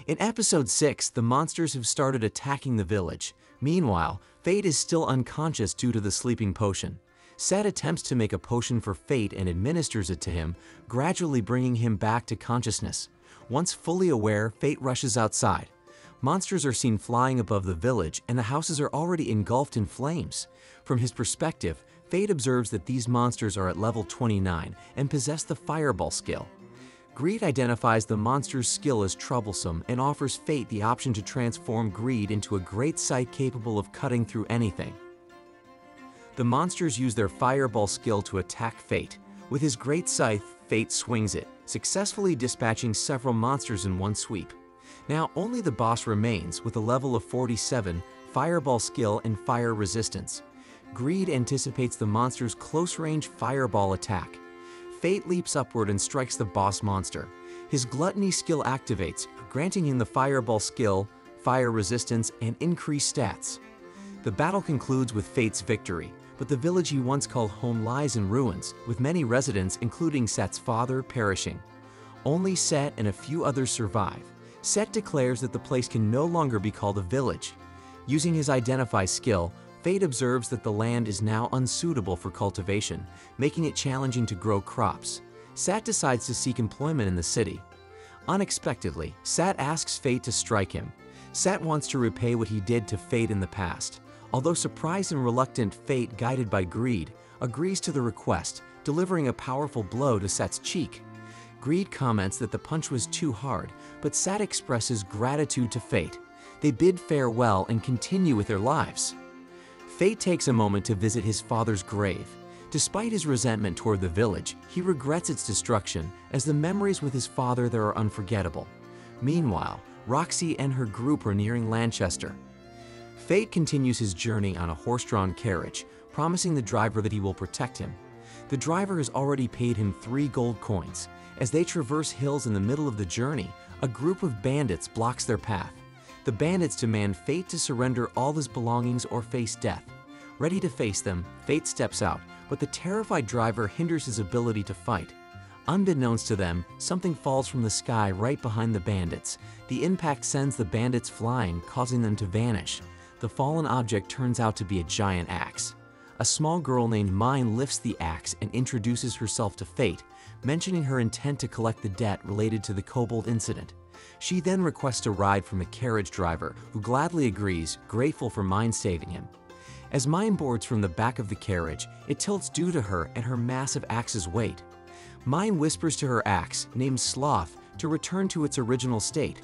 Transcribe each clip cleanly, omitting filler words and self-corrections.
In episode 6, the monsters have started attacking the village. Meanwhile, Fate is still unconscious due to the sleeping potion. Set attempts to make a potion for Fate and administers it to him, gradually bringing him back to consciousness. Once fully aware, Fate rushes outside. Monsters are seen flying above the village, and the houses are already engulfed in flames. From his perspective, Fate observes that these monsters are at level 29 and possess the Fireball skill. Greed identifies the monster's skill as troublesome and offers Fate the option to transform Greed into a great scythe capable of cutting through anything. The monsters use their Fireball skill to attack Fate. With his great scythe, Fate swings it, successfully dispatching several monsters in one sweep. Now only the boss remains with a level of 47, Fireball skill and fire resistance. Greed anticipates the monster's close-range Fireball attack. Fate leaps upward and strikes the boss monster. His Gluttony skill activates, granting him the Fireball skill, fire resistance, and increased stats. The battle concludes with Fate's victory, but the village he once called home lies in ruins, with many residents, including Set's father, perishing. Only Set and a few others survive. Set declares that the place can no longer be called a village. Using his Identify skill, Fate observes that the land is now unsuitable for cultivation, making it challenging to grow crops. Sat decides to seek employment in the city. Unexpectedly, Sat asks Fate to strike him. Sat wants to repay what he did to Fate in the past. Although surprised and reluctant, Fate, guided by Greed, agrees to the request, delivering a powerful blow to Sat's cheek. Greed comments that the punch was too hard, but Sat expresses gratitude to Fate. They bid farewell and continue with their lives. Fate takes a moment to visit his father's grave. Despite his resentment toward the village, he regrets its destruction, as the memories with his father there are unforgettable. Meanwhile, Roxy and her group are nearing Lanchester. Fate continues his journey on a horse-drawn carriage, promising the driver that he will protect him. The driver has already paid him 3 gold coins. As they traverse hills in the middle of the journey, a group of bandits blocks their path. The bandits demand Fate to surrender all his belongings or face death. Ready to face them, Fate steps out, but the terrified driver hinders his ability to fight. Unbeknownst to them, something falls from the sky right behind the bandits. The impact sends the bandits flying, causing them to vanish. The fallen object turns out to be a giant axe. A small girl named Mine lifts the axe and introduces herself to Fate, mentioning her intent to collect the debt related to the kobold incident. She then requests a ride from the carriage driver, who gladly agrees, grateful for Mine saving him. As Mine boards from the back of the carriage, it tilts due to her and her massive axe's weight. Mine whispers to her axe, named Sloth, to return to its original state.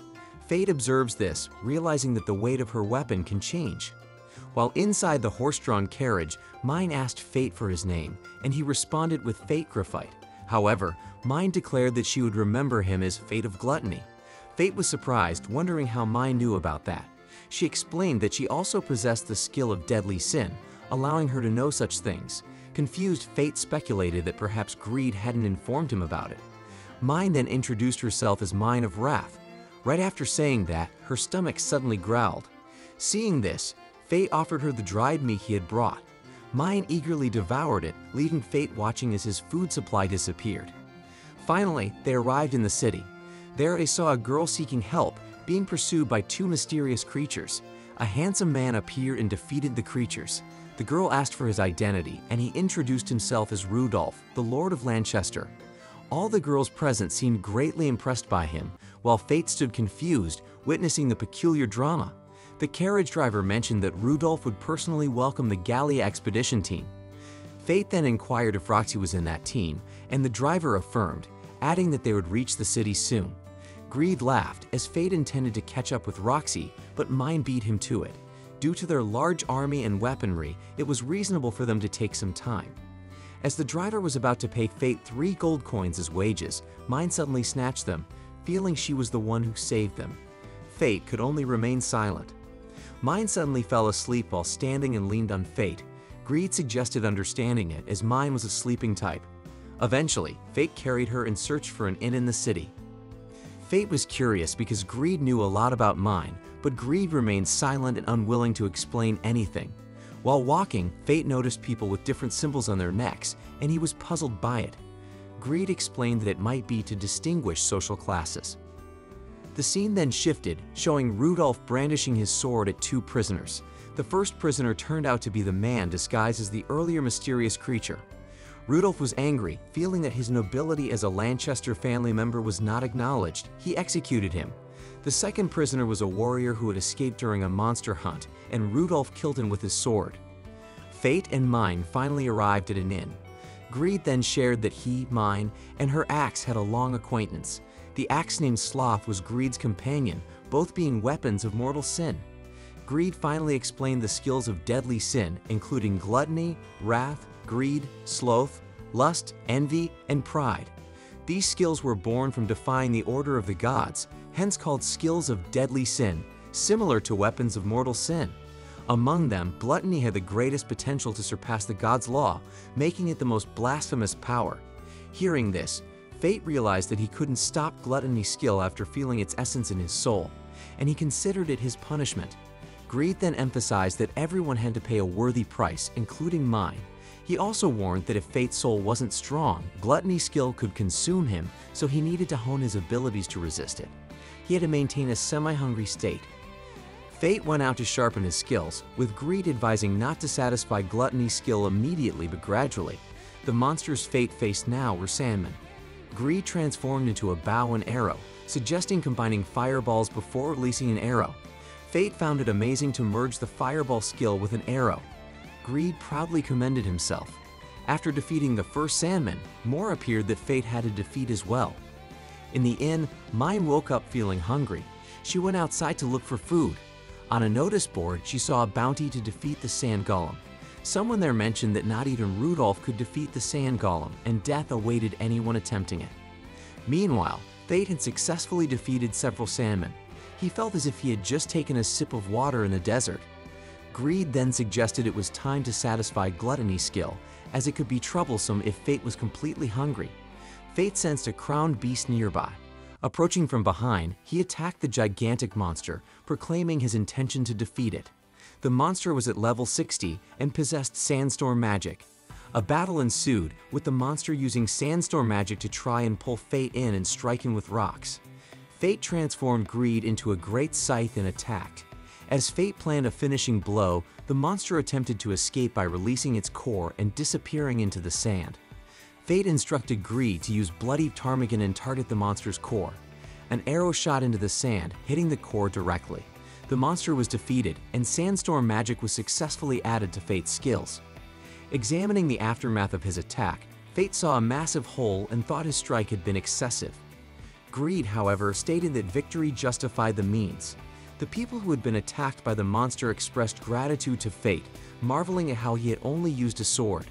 Fate observes this, realizing that the weight of her weapon can change. While inside the horse-drawn carriage, Mine asked Fate for his name, and he responded with Fate Graphite. However, Mine declared that she would remember him as Fate of Gluttony. Fate was surprised, wondering how Mine knew about that. She explained that she also possessed the skill of deadly sin, allowing her to know such things. Confused, Fate speculated that perhaps Greed hadn't informed him about it. Mine then introduced herself as Mine of Wrath. Right after saying that, her stomach suddenly growled. Seeing this, Fate offered her the dried meat he had brought. Mine eagerly devoured it, leaving Fate watching as his food supply disappeared. Finally, they arrived in the city. There they saw a girl seeking help, being pursued by 2 mysterious creatures. A handsome man appeared and defeated the creatures. The girl asked for his identity, and he introduced himself as Rudolph, the Lord of Lanchester. All the girls present seemed greatly impressed by him, while Fate stood confused, witnessing the peculiar drama. The carriage driver mentioned that Rudolph would personally welcome the Gallia expedition team. Fate then inquired if Roxy was in that team, and the driver affirmed, adding that they would reach the city soon. Greed laughed, as Fate intended to catch up with Roxy, but Mine beat him to it. Due to their large army and weaponry, it was reasonable for them to take some time. As the driver was about to pay Fate 3 gold coins as wages, Mine suddenly snatched them, feeling she was the one who saved them. Fate could only remain silent. Mine suddenly fell asleep while standing and leaned on Fate. Greed suggested understanding it, as Mine was a sleeping type. Eventually, Fate carried her and searched for an inn in the city. Fate was curious because Greed knew a lot about Mine, but Greed remained silent and unwilling to explain anything. While walking, Fate noticed people with different symbols on their necks, and he was puzzled by it. Greed explained that it might be to distinguish social classes. The scene then shifted, showing Rudolph brandishing his sword at two prisoners. The first prisoner turned out to be the man disguised as the earlier mysterious creature. Rudolph was angry, feeling that his nobility as a Lancaster family member was not acknowledged. He executed him. The second prisoner was a warrior who had escaped during a monster hunt, and Rudolph killed him with his sword. Fate and Mine finally arrived at an inn. Greed then shared that he, Mine, and her axe had a long acquaintance. The axe named Sloth was Greed's companion, both being weapons of mortal sin. Greed finally explained the skills of deadly sin, including gluttony, wrath, greed, sloth, lust, envy, and pride. These skills were born from defying the order of the gods, hence called skills of deadly sin, similar to weapons of mortal sin. Among them, gluttony had the greatest potential to surpass the god's law, making it the most blasphemous power. Hearing this, Fate realized that he couldn't stop gluttony's skill after feeling its essence in his soul, and he considered it his punishment. Greed then emphasized that everyone had to pay a worthy price, including Mine. He also warned that if Fate's soul wasn't strong, gluttony's skill could consume him, so he needed to hone his abilities to resist it. He had to maintain a semi-hungry state. Fate went out to sharpen his skills, with Greed advising not to satisfy gluttony's skill immediately but gradually. The monsters Fate faced now were sandmen. Greed transformed into a bow and arrow, suggesting combining fireballs before releasing an arrow. Fate found it amazing to merge the fireball skill with an arrow. Greed proudly commended himself. After defeating the first sandman, more appeared that Fate had to defeat as well. In the inn, Mine woke up feeling hungry. She went outside to look for food. On a notice board, she saw a bounty to defeat the sand golem. Someone there mentioned that not even Rudolph could defeat the sand golem, and death awaited anyone attempting it. Meanwhile, Fate had successfully defeated several sandmen. He felt as if he had just taken a sip of water in the desert. Greed then suggested it was time to satisfy gluttony's skill, as it could be troublesome if Fate was completely hungry. Fate sensed a crowned beast nearby. Approaching from behind, he attacked the gigantic monster, proclaiming his intention to defeat it. The monster was at level 60 and possessed sandstorm magic. A battle ensued, with the monster using sandstorm magic to try and pull Fate in and strike him with rocks. Fate transformed Greed into a great scythe and attacked. As Fate planned a finishing blow, the monster attempted to escape by releasing its core and disappearing into the sand. Fate instructed Greed to use bloody ptarmigan and target the monster's core. An arrow shot into the sand, hitting the core directly. The monster was defeated, and sandstorm magic was successfully added to Fate's skills. Examining the aftermath of his attack, Fate saw a massive hole and thought his strike had been excessive. Greed, however, stated that victory justified the means. The people who had been attacked by the monster expressed gratitude to Fate, marveling at how he had only used a sword.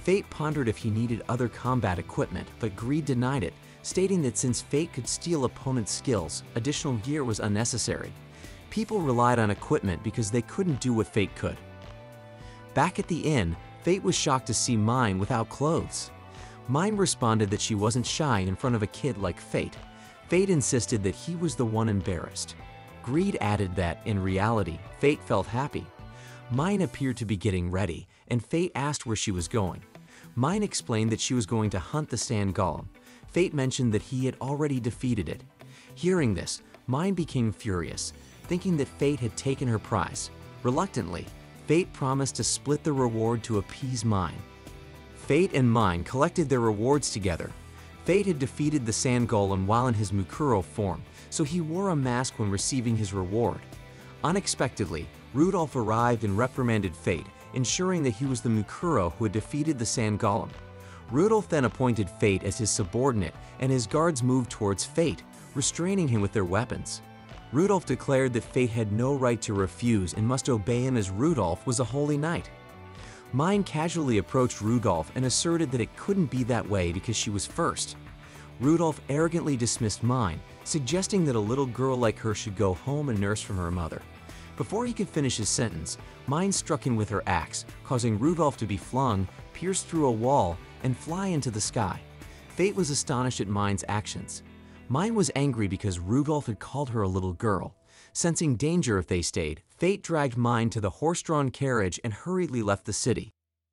Fate pondered if he needed other combat equipment, but Greed denied it, stating that since Fate could steal opponents' skills, additional gear was unnecessary. People relied on equipment because they couldn't do what Fate could. Back at the inn, Fate was shocked to see Mine without clothes. Mine responded that she wasn't shy in front of a kid like Fate. Fate insisted that he was the one embarrassed. Greed added that, in reality, Fate felt happy. Mine appeared to be getting ready, and Fate asked where she was going. Mine explained that she was going to hunt the sand golem. Fate mentioned that he had already defeated it. Hearing this, Mine became furious, thinking that Fate had taken her prize. Reluctantly, Fate promised to split the reward to appease Mine. Fate and Mine collected their rewards together. Fate had defeated the sand golem while in his Mukuro form, so he wore a mask when receiving his reward. Unexpectedly, Rudolph arrived and reprimanded Fate, ensuring that he was the Mukuro who had defeated the sand golem. Rudolph then appointed Fate as his subordinate, and his guards moved towards Fate, restraining him with their weapons. Rudolph declared that Fate had no right to refuse and must obey him as Rudolph was a holy knight. Mine casually approached Rudolph and asserted that it couldn't be that way because she was first. Rudolph arrogantly dismissed Mine, suggesting that a little girl like her should go home and nurse from her mother. Before he could finish his sentence, Mine struck him with her axe, causing Rudolph to be flung, pierce through a wall, and fly into the sky. Fate was astonished at Mine's actions. Mine was angry because Rudolph had called her a little girl. Sensing danger if they stayed, Fate dragged Mine to the horse-drawn carriage and hurriedly left the city.